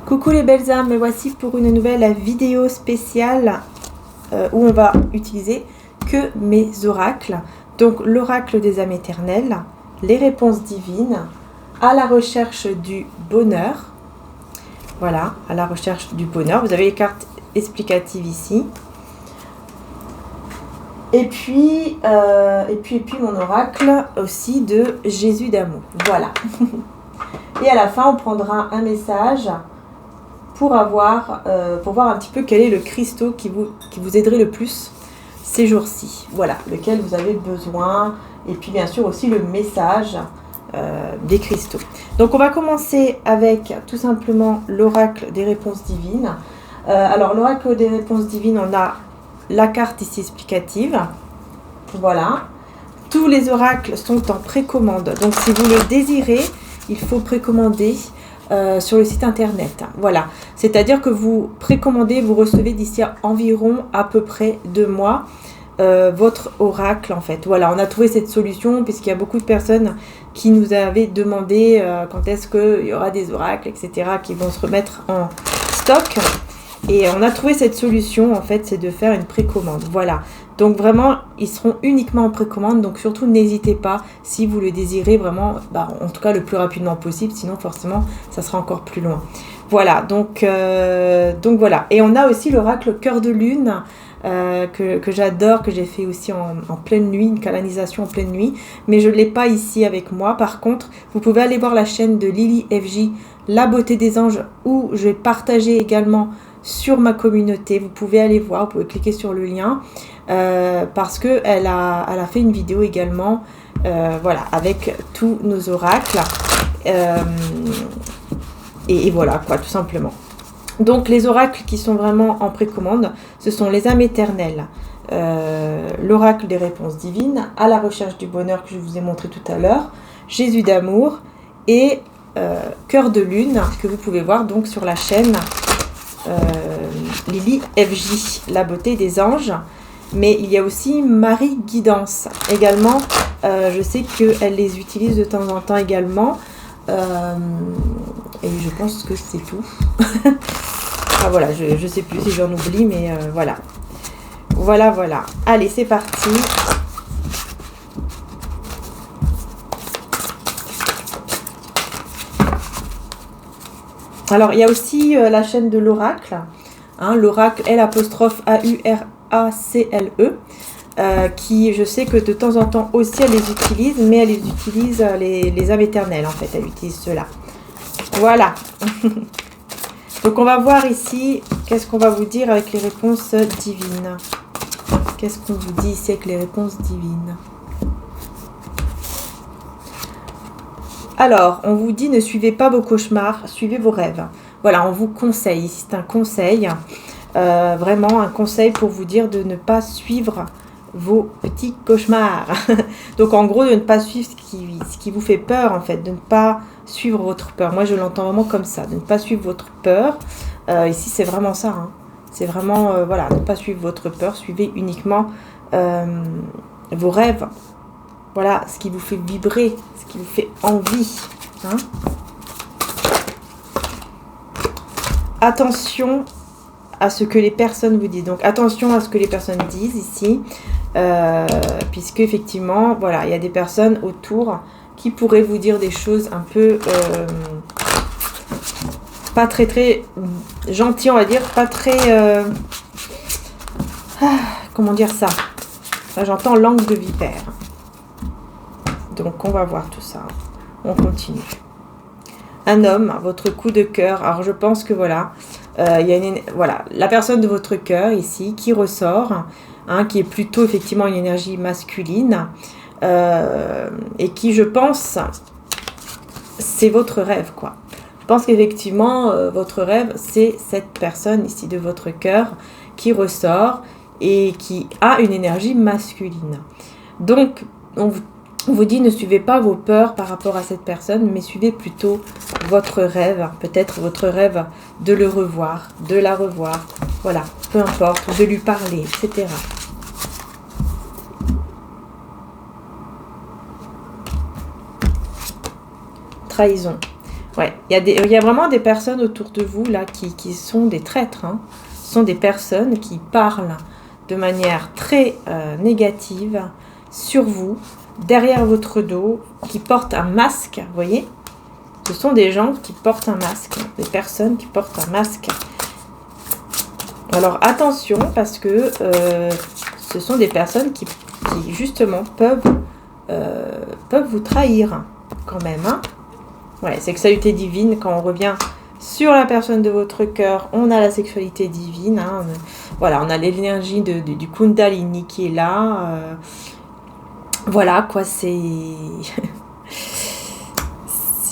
Coucou les belles âmes, me voici pour une nouvelle vidéo spéciale où on va utiliser que mes oracles. Donc l'oracle des âmes éternelles, les réponses divines, à la recherche du bonheur. Voilà, à la recherche du bonheur. Vous avez les cartes explicatives ici. Et puis mon oracle aussi de Jésus d'amour. Voilà. Et à la fin, on prendra un message pour voir un petit peu quel est le cristaux qui vous aiderait le plus ces jours-ci. Voilà, lequel vous avez besoin. Et puis bien sûr aussi le message des cristaux. Donc on va commencer avec tout simplement l'oracle des réponses divines. Alors l'oracle des réponses divines, on a la carte ici explicative. Voilà. Tous les oracles sont en précommande. Donc si vous le désirez, il faut précommander sur le site internet. Voilà. C'est-à-dire que vous précommandez, vous recevez d'ici environ à peu près 2 mois votre oracle en fait. Voilà, on a trouvé cette solution puisqu'il y a beaucoup de personnes qui nous avaient demandé quand est-ce qu'il y aura des oracles, etc. qui vont se remettre en stock. Et on a trouvé cette solution en fait, c'est de faire une précommande. Voilà. Donc vraiment, ils seront uniquement en précommande. Donc surtout, n'hésitez pas si vous le désirez vraiment, en tout cas le plus rapidement possible. Sinon, forcément, ça sera encore plus loin. Voilà. Donc voilà. Et on a aussi l'oracle cœur de lune que j'adore, que j'ai fait aussi en pleine nuit, une canalisation en pleine nuit. Mais je ne l'ai pas ici avec moi. Par contre, vous pouvez aller voir la chaîne de Lily FJ, La Beauté des Anges, où je vais partager également sur ma communauté. Vous pouvez aller voir, vous pouvez cliquer sur le lien parce qu'elle a fait une vidéo également voilà, avec tous nos oracles et voilà quoi, tout simplement. Donc les oracles qui sont vraiment en précommande, ce sont les âmes éternelles, l'oracle des réponses divines, à la recherche du bonheur que je vous ai montré tout à l'heure, Jésus d'amour et cœur de lune que vous pouvez voir donc sur la chaîne Lily FJ, La Beauté des Anges. Mais il y a aussi Marie Guidance également. Je sais qu'elle les utilise de temps en temps également. Et je pense que c'est tout. Ah voilà, je sais plus si j'en oublie, mais voilà. Voilà. Allez, c'est parti. Alors, il y a aussi la chaîne de l'oracle. Hein, l'oracle L''AURACLE. Qui, je sais que de temps en temps aussi, elle les utilise, mais elle les utilise les âmes éternelles, en fait. Elle utilise cela. Voilà. Donc, on va voir ici, qu'est-ce qu'on va vous dire avec les réponses divines. Qu'est-ce qu'on vous dit ici avec les réponses divines? Alors, on vous dit ne suivez pas vos cauchemars, suivez vos rêves. Voilà, on vous conseille, c'est un conseil, vraiment un conseil pour vous dire de ne pas suivre vos petits cauchemars. Donc en gros, de ne pas suivre ce qui vous fait peur en fait, de ne pas suivre votre peur. Moi, je l'entends vraiment comme ça, de ne pas suivre votre peur. Ici, c'est vraiment ça. Hein. C'est vraiment, voilà, ne pas suivre votre peur, suivez uniquement vos rêves. Voilà, ce qui vous fait vibrer, ce qui vous fait envie. Hein. Attention à ce que les personnes vous disent. Donc, attention à ce que les personnes disent ici. Puisque, effectivement, voilà, il y a des personnes autour qui pourraient vous dire des choses un peu... pas très, très gentilles, on va dire. Pas très... comment dire ça? J'entends langue de vipère. Donc, on va voir tout ça. On continue. Un homme, votre coup de cœur. Alors, je pense que voilà, il y a voilà, la personne de votre cœur ici qui ressort, hein, qui est plutôt effectivement une énergie masculine et qui, je pense, c'est votre rêve, quoi. Je pense qu'effectivement, votre rêve, c'est cette personne ici de votre cœur qui ressort et qui a une énergie masculine. Donc, on vous dit ne suivez pas vos peurs par rapport à cette personne, mais suivez plutôt votre rêve, peut-être votre rêve de le revoir, de la revoir, voilà, peu importe, de lui parler, etc. Trahison. Ouais, il y a vraiment des personnes autour de vous là qui sont des traîtres. Hein. Ce sont des personnes qui parlent de manière très négative sur vous, derrière votre dos, qui portent un masque, vous voyez? Ce sont des gens qui portent un masque, des personnes qui portent un masque. Alors attention, parce que ce sont des personnes qui justement peuvent vous trahir quand même. Hein. Ouais, sexualité divine, quand on revient sur la personne de votre cœur, on a la sexualité divine. Hein. Voilà, on a l'énergie du Kundalini qui est là. Voilà, quoi, c'est...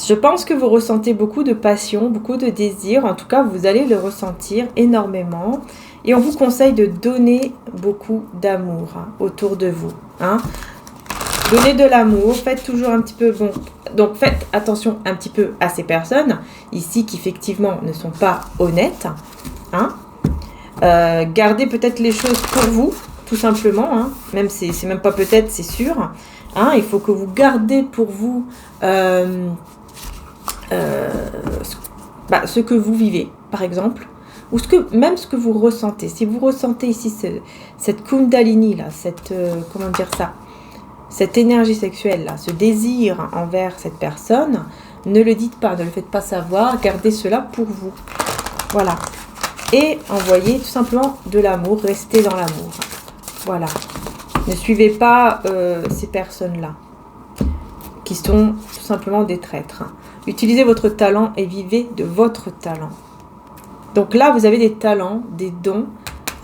Je pense que vous ressentez beaucoup de passion, beaucoup de désir. En tout cas, vous allez le ressentir énormément. Et on vous conseille de donner beaucoup d'amour autour de vous. Hein. Donnez de l'amour, faites toujours un petit peu... Bon, donc faites attention un petit peu à ces personnes, ici, qui effectivement ne sont pas honnêtes. Hein. Gardez peut-être les choses pour vous, tout simplement. Hein. Même c'est même pas peut-être, c'est sûr. Hein. Il faut que vous gardez pour vous ce que vous vivez, par exemple. Ou même ce que vous ressentez. Si vous ressentez ici cette Kundalini, là, comment dire ça, cette énergie sexuelle, là, ce désir envers cette personne, ne le dites pas, ne le faites pas savoir, gardez cela pour vous. Voilà. Et envoyez tout simplement de l'amour, restez dans l'amour. Voilà. Ne suivez pas ces personnes-là, qui sont tout simplement des traîtres. Utilisez votre talent et vivez de votre talent. Donc là, vous avez des talents, des dons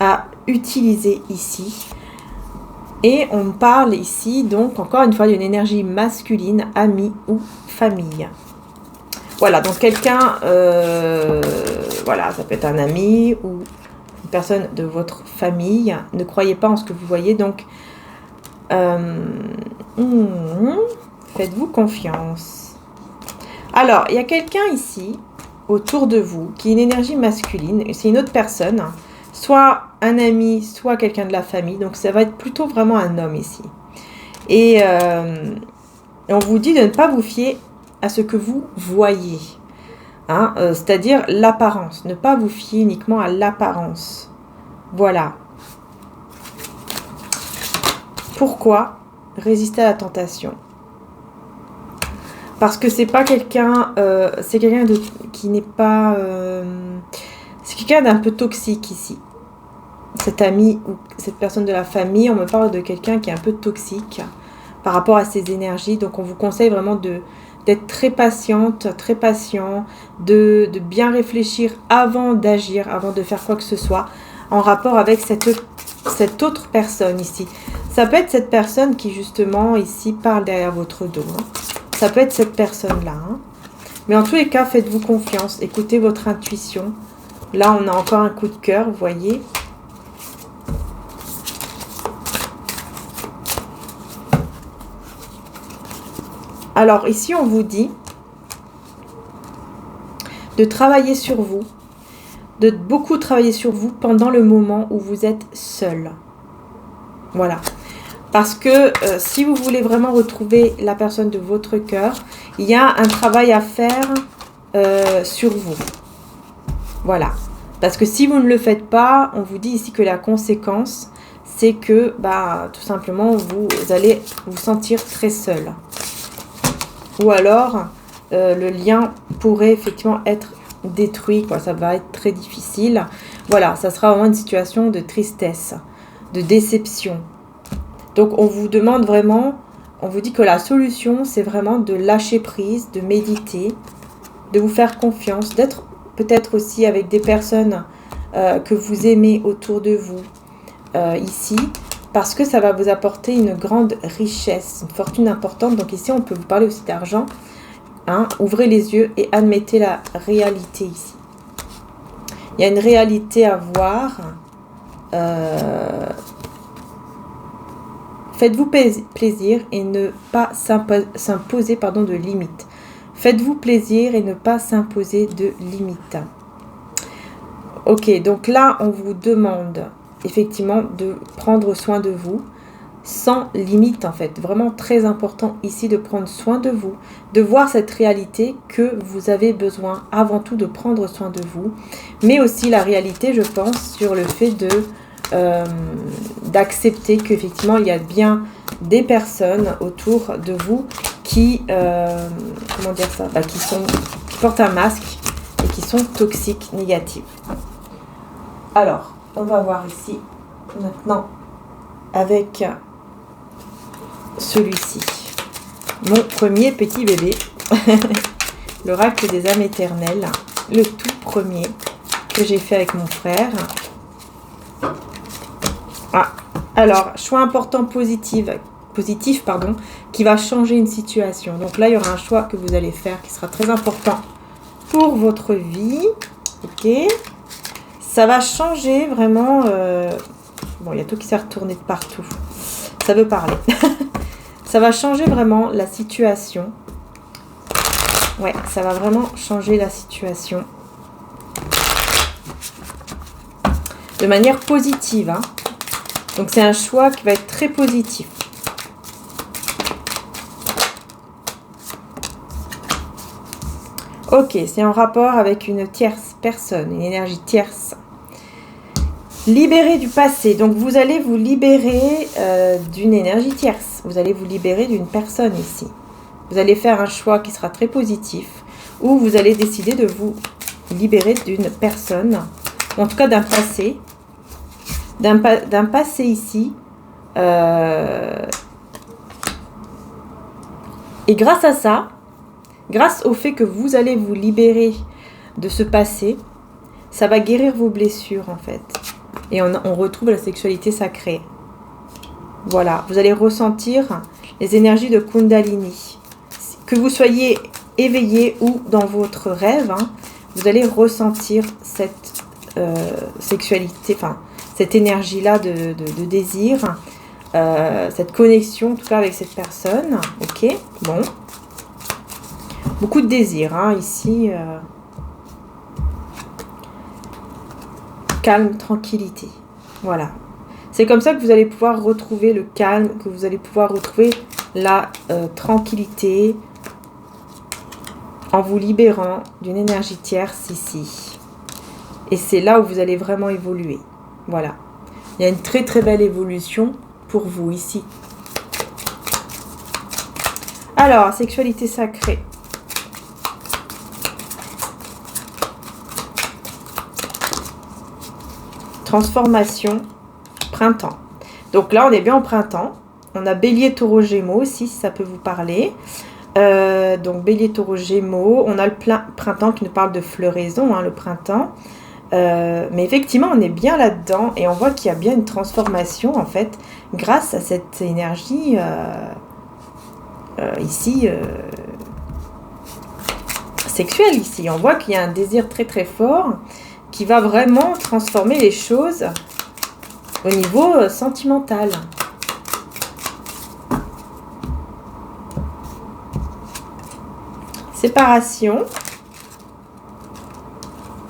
à utiliser ici. Et on parle ici, donc, encore une fois, d'une énergie masculine, amie ou famille. Voilà, donc quelqu'un, voilà, ça peut être un ami ou une personne de votre famille. Ne croyez pas en ce que vous voyez, donc, faites-vous confiance. Alors, il y a quelqu'un ici, autour de vous, qui est une énergie masculine, c'est une autre personne, soit un ami, soit quelqu'un de la famille, donc ça va être plutôt vraiment un homme ici. Et on vous dit de ne pas vous fier à ce que vous voyez, hein, c'est-à-dire l'apparence, ne pas vous fier uniquement à l'apparence. Voilà. Pourquoi résister à la tentation ? Parce que c'est pas quelqu'un, c'est quelqu'un qui n'est pas, c'est quelqu'un d'un peu toxique ici. Cet ami ou cette personne de la famille, on me parle de quelqu'un qui est un peu toxique par rapport à ses énergies. Donc on vous conseille vraiment d'être très patiente, très patient, de bien réfléchir avant d'agir, avant de faire quoi que ce soit, en rapport avec cette autre personne ici. Ça peut être cette personne qui justement ici parle derrière votre dos. Hein. Ça peut être cette personne-là. Hein. Mais en tous les cas, faites-vous confiance. Écoutez votre intuition. Là, on a encore un coup de cœur, vous voyez. Alors, ici, on vous dit de travailler sur vous. De beaucoup travailler sur vous pendant le moment où vous êtes seul. Voilà. Parce que si vous voulez vraiment retrouver la personne de votre cœur, il y a un travail à faire sur vous. Voilà. Parce que si vous ne le faites pas, on vous dit ici que la conséquence, c'est que tout simplement, vous allez vous sentir très seul. Ou alors, le lien pourrait effectivement être détruit, quoi. Ça va être très difficile. Voilà, ça sera vraiment une situation de tristesse, de déception. Donc, on vous demande vraiment, on vous dit que la solution, c'est vraiment de lâcher prise, de méditer, de vous faire confiance, d'être peut-être aussi avec des personnes que vous aimez autour de vous, ici, parce que ça va vous apporter une grande richesse, une fortune importante. Donc ici, on peut vous parler aussi d'argent. Hein, ouvrez les yeux et admettez la réalité ici. Il y a une réalité à voir. Faites-vous plaisir et ne pas s'imposer de limites. Faites-vous plaisir et ne pas s'imposer de limites. Ok, donc là, on vous demande effectivement de prendre soin de vous. sans limite en fait. Vraiment très important ici de prendre soin de vous, de voir cette réalité que vous avez besoin avant tout de prendre soin de vous, mais aussi la réalité, je pense, sur le fait de d'accepter qu'effectivement il y a bien des personnes autour de vous qui comment dire ça, qui portent un masque et qui sont toxiques, négatives. Alors, on va voir ici maintenant avec celui-ci, mon premier petit bébé, l'oracle des âmes éternelles, le tout premier que j'ai fait avec mon frère. Alors, choix important positif, qui va changer une situation. Donc là, il y aura un choix que vous allez faire qui sera très important pour votre vie. Ok, ça va changer vraiment. Bon, il y a tout qui s'est retourné de partout. Ça veut parler. Ça va changer vraiment la situation. Ouais, ça va vraiment changer la situation. De manière positive, hein. Donc c'est un choix qui va être très positif. Ok, c'est en rapport avec une tierce personne, une énergie tierce. Libérer du passé. Donc vous allez vous libérer d'une énergie tierce. Vous allez vous libérer d'une personne ici. Vous allez faire un choix qui sera très positif. Ou vous allez décider de vous libérer d'une personne. En tout cas d'un passé. D'un passé ici. Et grâce à ça, grâce au fait que vous allez vous libérer de ce passé, ça va guérir vos blessures en fait. Et on retrouve la sexualité sacrée. Voilà, vous allez ressentir les énergies de Kundalini. Que vous soyez éveillé ou dans votre rêve, hein, vous allez ressentir cette sexualité, enfin cette énergie-là de désir, cette connexion en tout cas avec cette personne. Ok, bon. Beaucoup de désir hein, ici. Calme, tranquillité. Voilà. C'est comme ça que vous allez pouvoir retrouver le calme, que vous allez pouvoir retrouver la tranquillité en vous libérant d'une énergie tierce ici. Et c'est là où vous allez vraiment évoluer. Voilà. Il y a une très très belle évolution pour vous ici. Alors, sexualité sacrée. Transformation, printemps. Donc là, on est bien au printemps. On a Bélier, Taureau, Gémeaux aussi, si ça peut vous parler. Donc Bélier, Taureau, Gémeaux. On a le printemps qui nous parle de floraison, hein, le printemps. Mais effectivement, on est bien là-dedans et on voit qu'il y a bien une transformation, en fait, grâce à cette énergie ici sexuelle. Ici, on voit qu'il y a un désir très très fort qui va vraiment transformer les choses au niveau sentimental. Séparation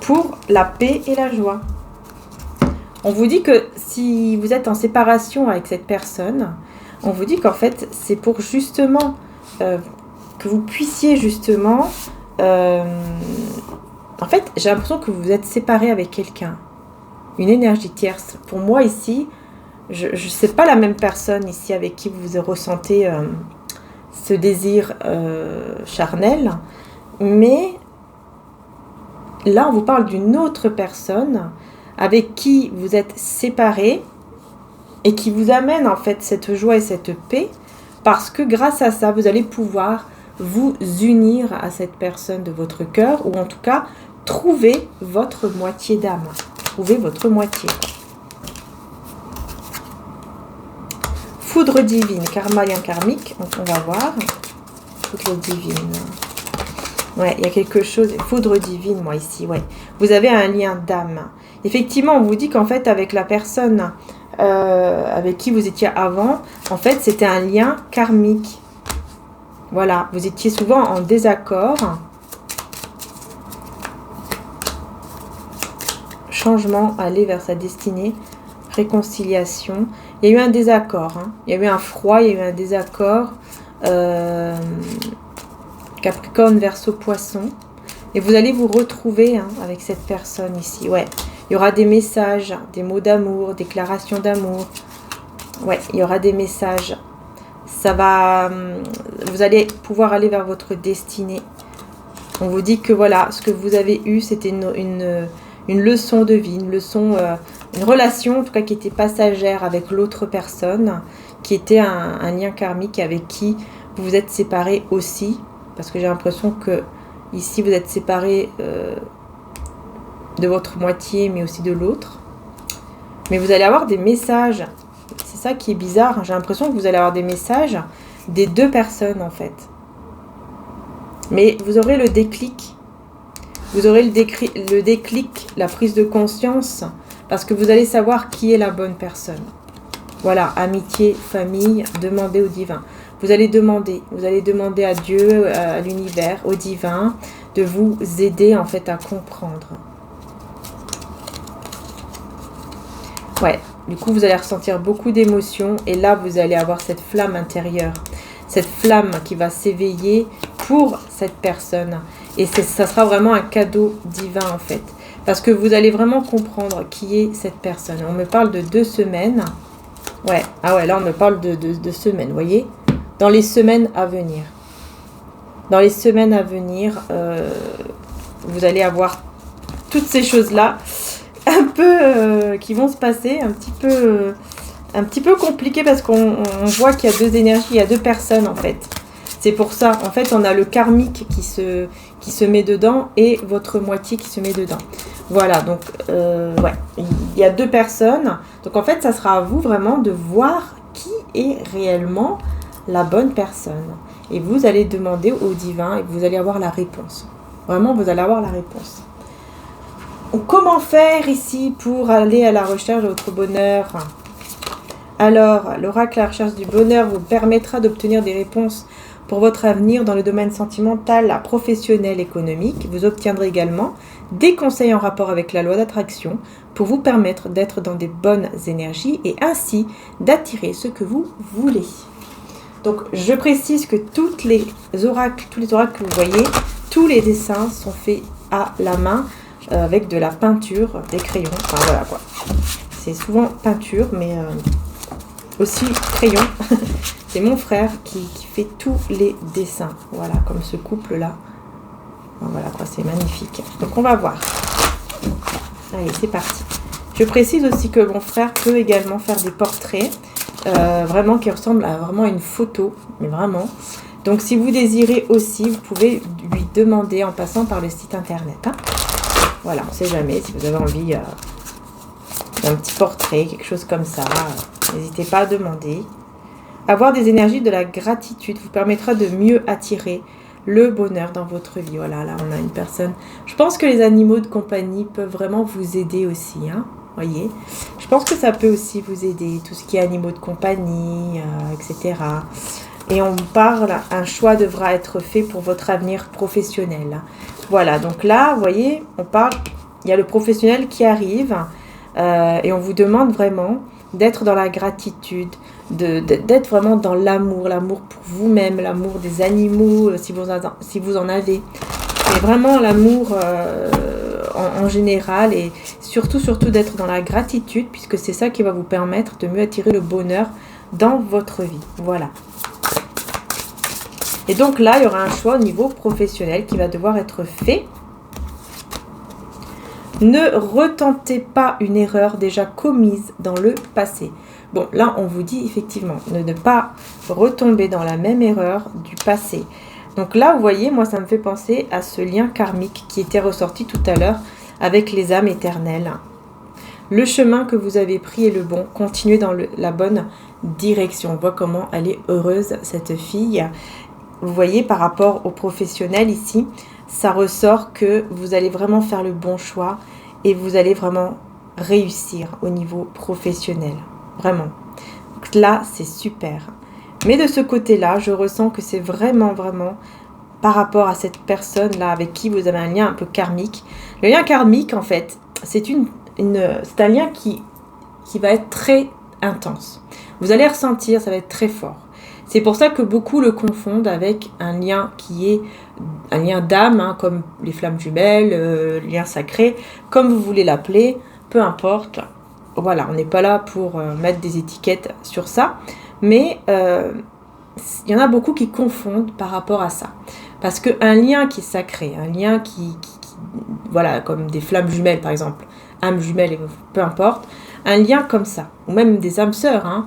pour la paix et la joie. On vous dit que si vous êtes en séparation avec cette personne, on vous dit qu'en fait, c'est pour justement que vous puissiez justement... en fait, j'ai l'impression que vous êtes séparés avec quelqu'un. Une énergie tierce. Pour moi, ici, je ne sais pas la même personne ici avec qui vous ressentez ce désir charnel. Mais là, on vous parle d'une autre personne avec qui vous êtes séparés et qui vous amène en fait cette joie et cette paix parce que grâce à ça, vous allez pouvoir vous unir à cette personne de votre cœur ou en tout cas trouver votre moitié d'âme. Trouvez votre moitié. Foudre divine, karma lien karmique. Donc on va voir. Foudre divine. Ouais, il y a quelque chose. Foudre divine, moi ici, ouais. Vous avez un lien d'âme. Effectivement, on vous dit qu'en fait, avec la personne avec qui vous étiez avant, en fait, c'était un lien karmique. Voilà, vous étiez souvent en désaccord. Changement, aller vers sa destinée. réconciliation. Il y a eu un désaccord. Hein. Il y a eu un froid, il y a eu un désaccord. Capricorne, Verseau, Poisson. Et vous allez vous retrouver avec cette personne ici. Ouais. Il y aura des messages, des mots d'amour, déclarations d'amour. Ouais, il y aura des messages. Ça va... Vous allez pouvoir aller vers votre destinée. On vous dit que voilà, ce que vous avez eu, c'était une leçon de vie, une leçon, une relation en tout cas qui était passagère avec l'autre personne, qui était un lien karmique avec qui vous vous êtes séparés aussi. Parce que j'ai l'impression que ici vous êtes séparés de votre moitié, mais aussi de l'autre. Mais vous allez avoir des messages. C'est ça qui est bizarre. J'ai l'impression que vous allez avoir des messages des deux personnes en fait. Mais vous aurez le déclic. Vous aurez le déclic, la prise de conscience. Parce que vous allez savoir qui est la bonne personne. Voilà, amitié, famille, demandez au divin. Vous allez demander à Dieu, à l'univers, au divin, de vous aider en fait à comprendre. Ouais, du coup vous allez ressentir beaucoup d'émotions et là vous allez avoir cette flamme intérieure, cette flamme qui va s'éveiller pour cette personne. Et ça sera vraiment un cadeau divin en fait. Parce que vous allez vraiment comprendre qui est cette personne. On me parle de 2 semaines. Ouais, ah ouais, là on me parle de semaines, vous voyez ? Dans les semaines à venir. Dans les semaines à venir, vous allez avoir toutes ces choses-là un peu qui vont se passer, un petit peu compliqué parce qu'on voit qu'il y a 2 énergies, il y a 2 personnes en fait. C'est pour ça, en fait, on a le karmique qui se met dedans et votre moitié qui se met dedans. Voilà, donc, ouais, il y a 2 personnes. Donc, en fait, ça sera à vous vraiment de voir qui est réellement la bonne personne. Et vous allez demander au divin et vous allez avoir la réponse. Vraiment, vous allez avoir la réponse. Donc, comment faire ici pour aller à la recherche de votre bonheur ? Alors, l'oracle à la recherche du bonheur vous permettra d'obtenir des réponses pour votre avenir dans le domaine sentimental, professionnel, économique. Vous obtiendrez également des conseils en rapport avec la loi d'attraction pour vous permettre d'être dans des bonnes énergies et ainsi d'attirer ce que vous voulez. Donc, je précise que tous les oracles que vous voyez, tous les dessins sont faits à la main avec de la peinture, des crayons. Enfin, voilà quoi. C'est souvent peinture, mais aussi crayon. C'est mon frère qui fait tous les dessins. Voilà, comme ce couple-là. Voilà quoi, c'est magnifique. Donc, on va voir. Allez, c'est parti. Je précise aussi que mon frère peut également faire des portraits. Vraiment qui ressemble à vraiment une photo, mais vraiment. Donc si vous désirez aussi, vous pouvez lui demander en passant par le site internet. Hein. Voilà, on ne sait jamais si vous avez envie d'un petit portrait, quelque chose comme ça. N'hésitez pas à demander. Avoir des énergies de la gratitude vous permettra de mieux attirer le bonheur dans votre vie. Voilà, là on a une personne. Je pense que les animaux de compagnie peuvent vraiment vous aider aussi, hein. Voyez, je pense que ça peut aussi vous aider, tout ce qui est animaux de compagnie, etc. Et on parle, un choix devra être fait pour votre avenir professionnel. Voilà, donc là, vous voyez, on parle, il y a le professionnel qui arrive et on vous demande vraiment d'être dans la gratitude, d'être vraiment dans l'amour pour vous-même, l'amour des animaux, si vous en avez. Et vraiment l'amour en général et surtout d'être dans la gratitude puisque c'est ça qui va vous permettre de mieux attirer le bonheur dans votre vie. Voilà. Et donc là, il y aura un choix au niveau professionnel qui va devoir être fait. Ne retentez pas une erreur déjà commise dans le passé. Bon, là, on vous dit effectivement de ne pas retomber dans la même erreur du passé. Donc là, vous voyez, moi, ça me fait penser à ce lien karmique qui était ressorti tout à l'heure avec les âmes éternelles. Le chemin que vous avez pris est le bon. Continuez dans la bonne direction. On voit comment elle est heureuse, cette fille. Vous voyez, par rapport aux professionnels ici, ça ressort que vous allez vraiment faire le bon choix et vous allez vraiment réussir au niveau professionnel. Vraiment. Donc là, c'est super. Mais de ce côté-là, je ressens que c'est vraiment par rapport à cette personne-là avec qui vous avez un lien un peu karmique. Le lien karmique, en fait, c'est un lien qui qui va être très intense. Vous allez ressentir, ça va être très fort. C'est pour ça que beaucoup le confondent avec un lien qui est un lien d'âme, hein, comme les flammes jumelles, lien sacré, comme vous voulez l'appeler, peu importe. Voilà, on n'est pas là pour mettre des étiquettes sur ça, mais il y en a beaucoup qui confondent par rapport à ça. Parce qu'un lien qui est sacré, un lien qui voilà, comme des flammes jumelles par exemple, âmes jumelles, peu importe, un lien comme ça, ou même des âmes sœurs, hein,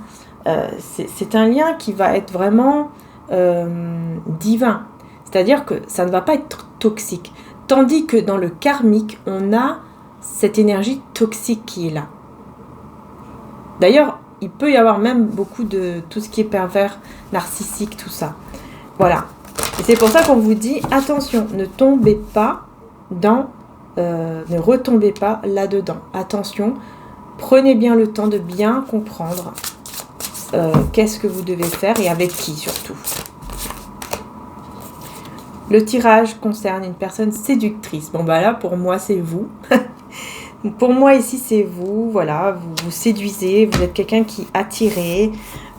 c'est un lien qui va être vraiment divin. C'est-à-dire que ça ne va pas être toxique. Tandis que dans le karmique, on a cette énergie toxique qui est là. D'ailleurs, il peut y avoir même beaucoup de tout ce qui est pervers, narcissique, tout ça. Voilà. Et c'est pour ça qu'on vous dit, attention, ne tombez pas dans... ne retombez pas là-dedans. Attention, prenez bien le temps de bien comprendre qu'est-ce que vous devez faire et avec qui surtout. Le tirage concerne une personne séductrice. Bon bah là, pour moi, c'est vous. Pour moi, ici, c'est vous. Voilà, vous séduisez, vous êtes quelqu'un qui est attiré.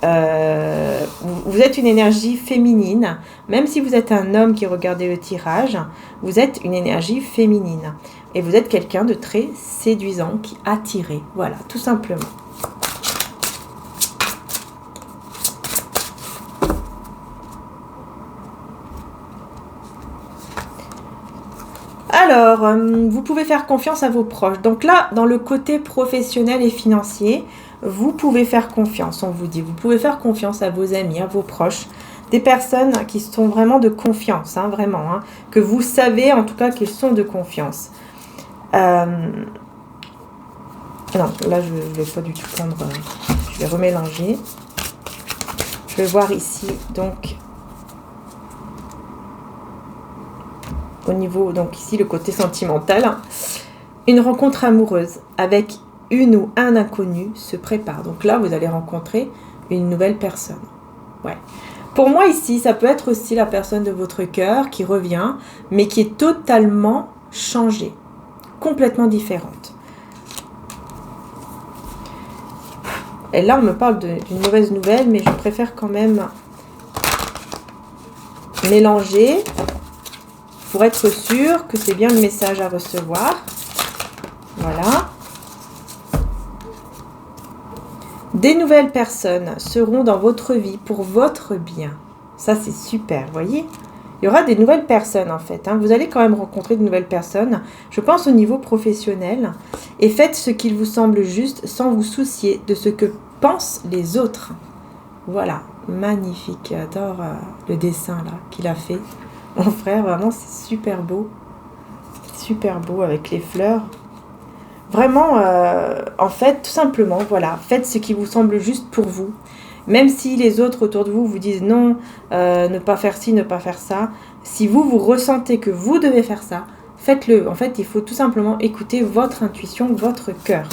Vous êtes une énergie féminine. Même si vous êtes un homme qui regardez le tirage, vous êtes une énergie féminine. Et vous êtes quelqu'un de très séduisant, qui est attiré. Voilà, tout simplement. Alors, vous pouvez faire confiance à vos proches. Donc là, dans le côté professionnel et financier, vous pouvez faire confiance, on vous dit. Vous pouvez faire confiance à vos amis, à vos proches. Des personnes qui sont vraiment de confiance, hein, vraiment. Hein, que vous savez en tout cas qu'ils sont de confiance. Non, là, je ne vais pas du tout prendre... je vais remélanger. Je vais voir ici, donc... Au niveau, donc ici, le côté sentimental. Une rencontre amoureuse avec une ou un inconnu se prépare. Donc là, vous allez rencontrer une nouvelle personne. Ouais. Pour moi, ici, ça peut être aussi la personne de votre cœur qui revient, mais qui est totalement changée, complètement différente. Et là, on me parle d'une mauvaise nouvelle, mais je préfère quand même mélanger pour être sûr que c'est bien le message à recevoir. Voilà. Des nouvelles personnes seront dans votre vie pour votre bien. Ça, c'est super, vous voyez. Il y aura des nouvelles personnes, en fait. Hein. Vous allez quand même rencontrer de nouvelles personnes, je pense au niveau professionnel. Et faites ce qu'il vous semble juste sans vous soucier de ce que pensent les autres. Voilà, magnifique. J'adore le dessin là qu'il a fait. Mon frère, vraiment, c'est super beau. Super beau avec les fleurs. Vraiment, en fait, tout simplement, voilà, faites ce qui vous semble juste pour vous. Même si les autres autour de vous vous disent non, ne pas faire ci, ne pas faire ça. Si vous, vous ressentez que vous devez faire ça, faites-le. En fait, il faut tout simplement écouter votre intuition, votre cœur.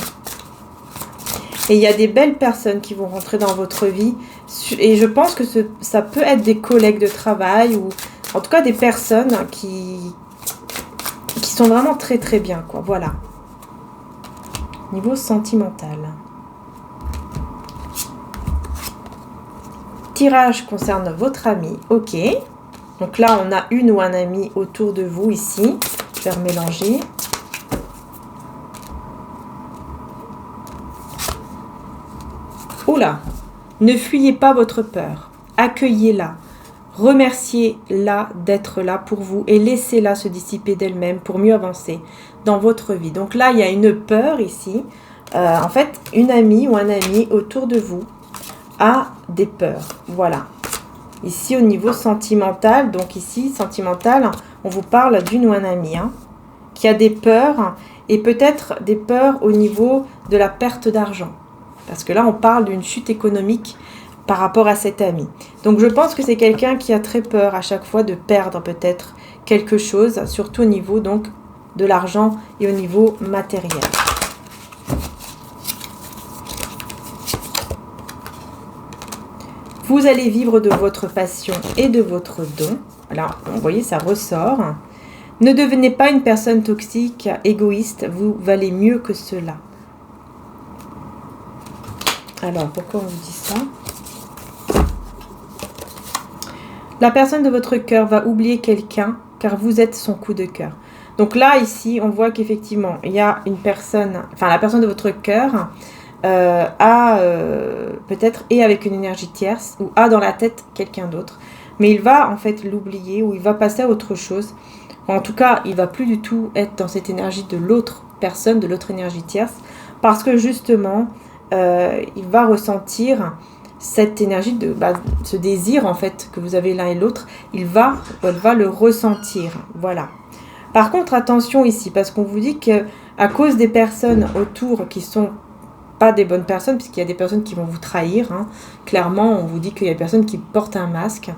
Et il y a des belles personnes qui vont rentrer dans votre vie. Et je pense que ça peut être des collègues de travail ou en tout cas des personnes qui sont vraiment très très bien, quoi. Voilà. Niveau sentimental. Tirage concerne votre ami. Ok. Donc là, on a une ou un ami autour de vous ici. Je vais remélanger. Oula. Ne fuyez pas votre peur. Accueillez-la. Remerciez-la d'être là pour vous et laissez-la se dissiper d'elle-même pour mieux avancer dans votre vie. Donc là, il y a une peur ici. En fait, une amie ou un ami autour de vous a des peurs. Voilà. Ici, au niveau sentimental, donc ici, sentimental, on vous parle d'une ou un ami qui a des peurs et peut-être des peurs au niveau de la perte d'argent. Parce que là, on parle d'une chute économique par rapport à cet ami. Donc je pense que c'est quelqu'un qui a très peur à chaque fois de perdre peut-être quelque chose, surtout au niveau donc de l'argent et au niveau matériel. Vous allez vivre de votre passion et de votre don. Alors, vous voyez, ça ressort. Ne devenez pas une personne toxique, égoïste, vous valez mieux que cela. Alors, pourquoi on vous dit ça? La personne de votre cœur va oublier quelqu'un car vous êtes son coup de cœur. Donc là, ici, on voit qu'effectivement, il y a une personne, enfin la personne de votre cœur peut-être est avec une énergie tierce ou a dans la tête quelqu'un d'autre. Mais il va en fait l'oublier ou il va passer à autre chose. En tout cas, il va plus du tout être dans cette énergie de l'autre personne, de l'autre énergie tierce. Parce que justement, il va ressentir cette énergie, ce désir en fait que vous avez l'un et l'autre. Elle va le ressentir. Voilà. Par contre, attention ici, parce qu'on vous dit qu'à cause des personnes autour qui sont pas des bonnes personnes, puisqu'il y a des personnes qui vont vous trahir, hein. Clairement, on vous dit qu'il y a des personnes qui portent un masque.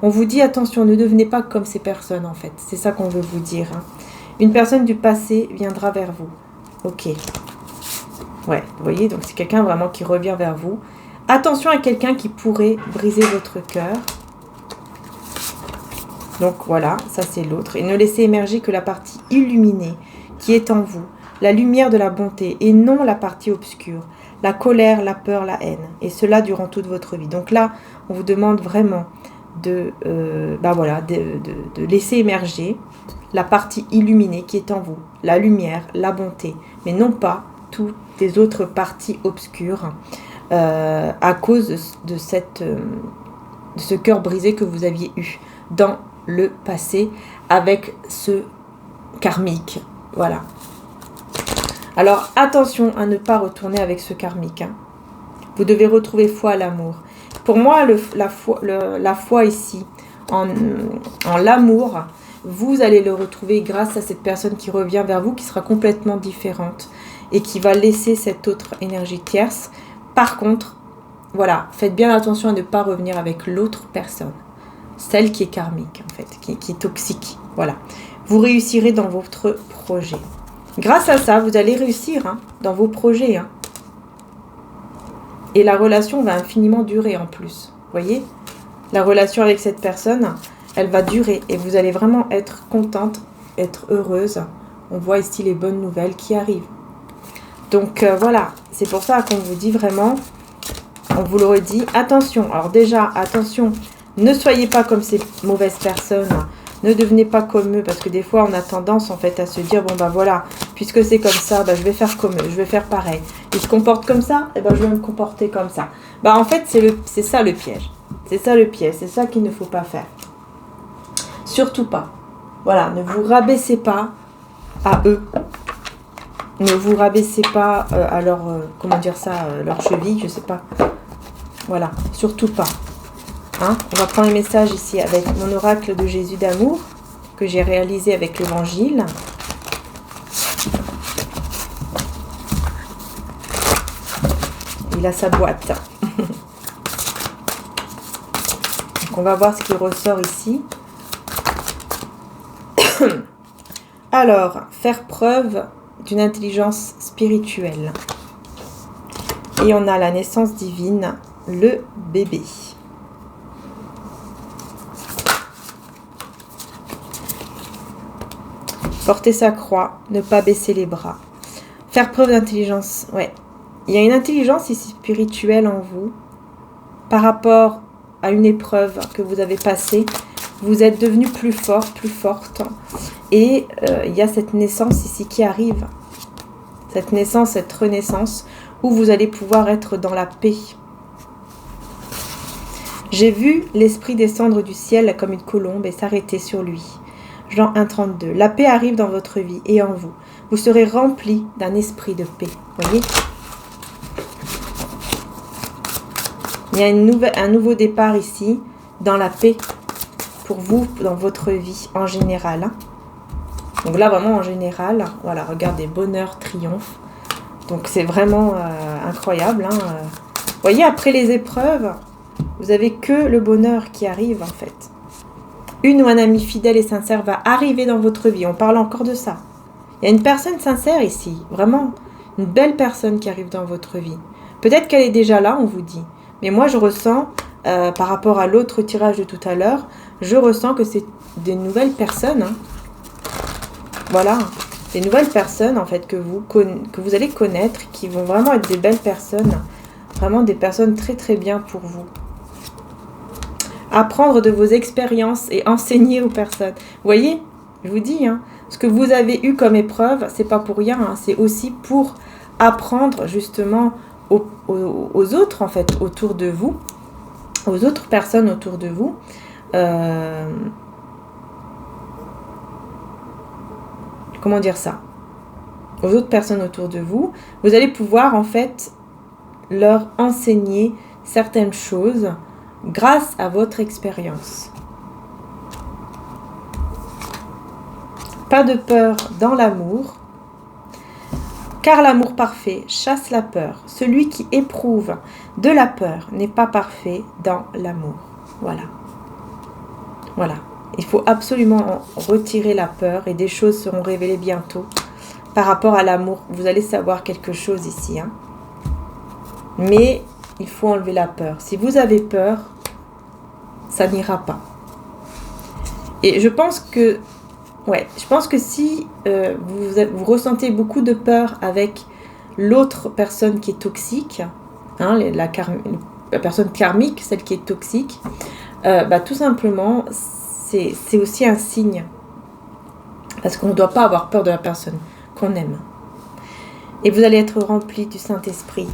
On vous dit, attention, ne devenez pas comme ces personnes, en fait. C'est ça qu'on veut vous dire. Hein. Une personne du passé viendra vers vous. Ok. Ouais, vous voyez, donc c'est quelqu'un vraiment qui revient vers vous. Attention à quelqu'un qui pourrait briser votre cœur. Donc voilà, ça c'est l'autre. Et ne laissez émerger que la partie illuminée qui est en vous. La lumière de la bonté et non la partie obscure, la colère, la peur, la haine. Et cela durant toute votre vie. Donc là, on vous demande vraiment de laisser émerger la partie illuminée qui est en vous, la lumière, la bonté, mais non pas toutes les autres parties obscures à cause de ce cœur brisé que vous aviez eu dans le passé avec ce karmique. Voilà. Alors, attention à ne pas retourner avec ce karmique. Hein. Vous devez retrouver foi à l'amour. Pour moi, la foi ici, en l'amour, vous allez le retrouver grâce à cette personne qui revient vers vous, qui sera complètement différente et qui va laisser cette autre énergie tierce. Par contre, voilà, faites bien attention à ne pas revenir avec l'autre personne. Celle qui est karmique, en fait, qui est toxique. Voilà. Vous réussirez dans votre projet. Grâce à ça, vous allez réussir dans vos projets. Hein. Et la relation va infiniment durer en plus. Vous voyez ? La relation avec cette personne, elle va durer. Et vous allez vraiment être contente, être heureuse. On voit ici les bonnes nouvelles qui arrivent. Donc voilà, c'est pour ça qu'on vous dit vraiment, on vous le redit, attention. Alors déjà, attention, ne soyez pas comme ces mauvaises personnes. Ne devenez pas comme eux, parce que des fois, on a tendance en fait à se dire, bon bah voilà, puisque c'est comme ça, bah, je vais faire comme eux, je vais faire pareil. Ils se comportent comme ça, et ben je vais me comporter comme ça. Bah en fait, c'est ça le piège. C'est ça le piège, c'est ça qu'il ne faut pas faire. Surtout pas. Voilà, ne vous rabaissez pas à eux. Ne vous rabaissez pas à leur, leur cheville, je sais pas. Voilà, surtout pas. Hein, on va prendre un message ici avec mon oracle de Jésus d'amour que j'ai réalisé avec l'évangile. Il a sa boîte. Donc on va voir ce qui ressort ici. Alors, faire preuve d'une intelligence spirituelle. Et on a la naissance divine, le bébé. Porter sa croix, ne pas baisser les bras. Faire preuve d'intelligence, ouais. Il y a une intelligence ici spirituelle en vous. Par rapport à une épreuve que vous avez passée, vous êtes devenu plus fort, plus forte. Et il y a cette naissance ici qui arrive. Cette naissance, cette renaissance, où vous allez pouvoir être dans la paix. J'ai vu l'esprit descendre du ciel comme une colombe et s'arrêter sur lui. Jean 1,32. La paix arrive dans votre vie et en vous. Vous serez rempli d'un esprit de paix. Voyez ? Il y a un nouveau départ ici, dans la paix, pour vous, dans votre vie en général. Hein. Donc là, vraiment en général, voilà, regardez, bonheur, triomphe. Donc c'est vraiment incroyable. Hein. Vous voyez, après les épreuves, vous n'avez que le bonheur qui arrive en fait. Une ou un ami fidèle et sincère va arriver dans votre vie. On parle encore de ça. Il y a une personne sincère ici. Vraiment, une belle personne qui arrive dans votre vie. Peut-être qu'elle est déjà là, on vous dit. Mais moi, je ressens, par rapport à l'autre tirage de tout à l'heure, je ressens que c'est des nouvelles personnes. Hein. Voilà. Des nouvelles personnes, en fait, que vous allez connaître, qui vont vraiment être des belles personnes Vraiment des personnes très très bien pour vous. Apprendre de vos expériences et enseigner aux personnes. Vous voyez, je vous dis, hein, ce que vous avez eu comme épreuve, c'est pas pour rien, hein, c'est aussi pour apprendre justement aux autres, en fait, autour de vous, aux autres personnes autour de vous. Comment dire ça? Aux autres personnes autour de vous, vous allez pouvoir en fait leur enseigner certaines choses grâce à votre expérience. Pas de peur dans l'amour, car l'amour parfait chasse la peur. Celui qui éprouve de la peur n'est pas parfait dans l'amour. Voilà. Voilà. Il faut absolument retirer la peur et des choses seront révélées bientôt par rapport à l'amour. Vous allez savoir quelque chose ici, hein. Mais il faut enlever la peur. Si vous avez peur, ça n'ira pas. Et je pense que si vous ressentez beaucoup de peur avec l'autre personne qui est toxique, hein, la personne karmique, celle qui est toxique, tout simplement, c'est aussi un signe. Parce qu'on ne doit pas avoir peur de la personne qu'on aime. Et vous allez être rempli du Saint-Esprit.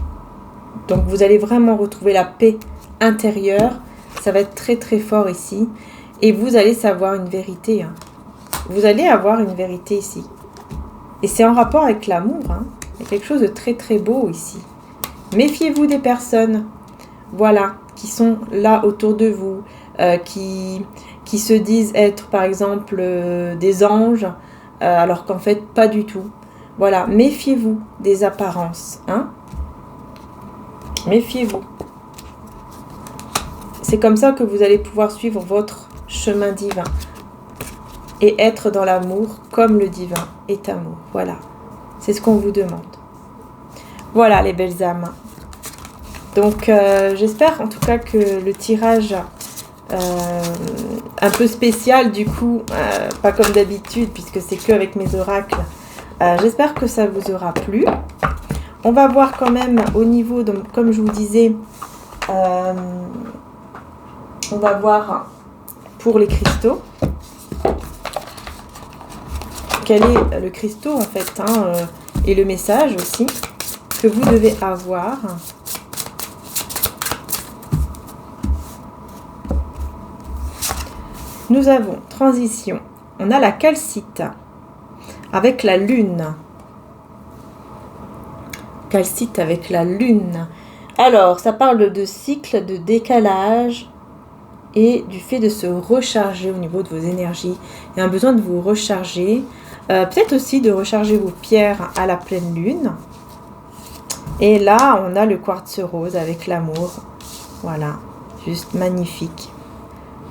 Donc vous allez vraiment retrouver la paix intérieure. Ça va être très très fort ici. Et vous allez savoir une vérité. Hein. Vous allez avoir une vérité ici. Et c'est en rapport avec l'amour. Hein. Il y a quelque chose de très très beau ici. Méfiez-vous des personnes, voilà, qui sont là autour de vous, qui se disent être par exemple des anges, alors qu'en fait pas du tout. Voilà, méfiez-vous des apparences. Hein. Méfiez-vous. C'est comme ça que vous allez pouvoir suivre votre chemin divin et être dans l'amour comme le divin est amour. Voilà, c'est ce qu'on vous demande. Voilà les belles âmes. Donc j'espère en tout cas que le tirage un peu spécial du coup, pas comme d'habitude puisque c'est que avec mes oracles, j'espère que ça vous aura plu. On va voir quand même au niveau, donc, comme je vous disais, on va voir pour les cristaux. Quel est le cristaux en fait, hein, et le message aussi que vous devez avoir. Nous avons transition. On a la calcite avec la lune. Calcite avec la lune. Alors, ça parle de cycle, de décalage et du fait de se recharger au niveau de vos énergies. Il y a un besoin de vous recharger. Peut-être aussi de recharger vos pierres à la pleine lune. Et là, on a le quartz rose avec l'amour. Voilà, juste magnifique.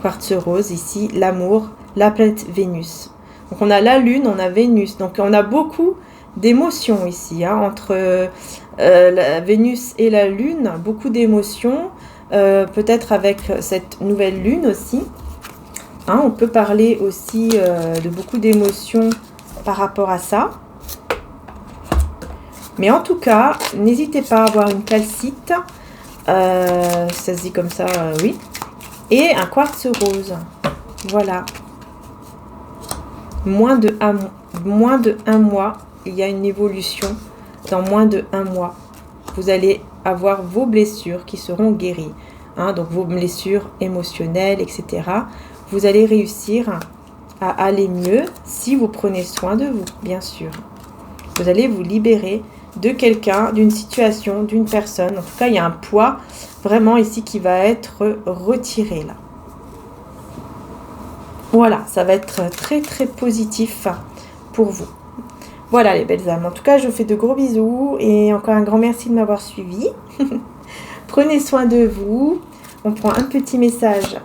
Quartz rose ici, l'amour, la planète Vénus. Donc on a la lune, on a Vénus. Donc on a beaucoup d'émotions ici, hein, entre la Vénus et la lune, beaucoup d'émotions, peut-être avec cette nouvelle lune aussi. Hein, on peut parler aussi de beaucoup d'émotions par rapport à ça. Mais en tout cas, n'hésitez pas à avoir une calcite, ça se dit comme ça, oui, et un quartz rose. Voilà. Moins de un mois, il y a une évolution. Dans moins de un mois, vous allez avoir vos blessures qui seront guéries. Hein, donc vos blessures émotionnelles, etc. Vous allez réussir à aller mieux si vous prenez soin de vous, bien sûr. Vous allez vous libérer de quelqu'un, d'une situation, d'une personne. En tout cas, il y a un poids vraiment ici qui va être retiré là. Voilà, ça va être très très positif pour vous. Voilà les belles âmes. En tout cas, je vous fais de gros bisous et encore un grand merci de m'avoir suivi. Prenez soin de vous. On prend un petit message.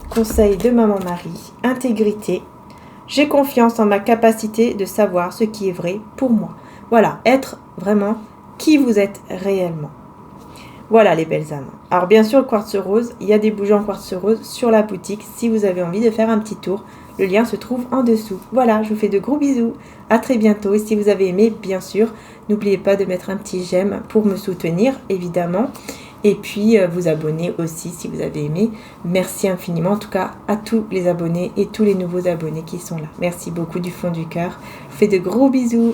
Conseil de Maman Marie. Intégrité. J'ai confiance en ma capacité de savoir ce qui est vrai pour moi. Voilà, être vraiment qui vous êtes réellement. Voilà les belles âmes. Alors bien sûr, quartz rose, il y a des bougies en quartz rose sur la boutique si vous avez envie de faire un petit tour Le lien se trouve en dessous. Voilà, je vous fais de gros bisous. À très bientôt. Et si vous avez aimé, bien sûr, n'oubliez pas de mettre un petit j'aime pour me soutenir, évidemment. Et puis, vous abonner aussi si vous avez aimé. Merci infiniment, en tout cas, à tous les abonnés et tous les nouveaux abonnés qui sont là. Merci beaucoup du fond du cœur. Je vous fais de gros bisous.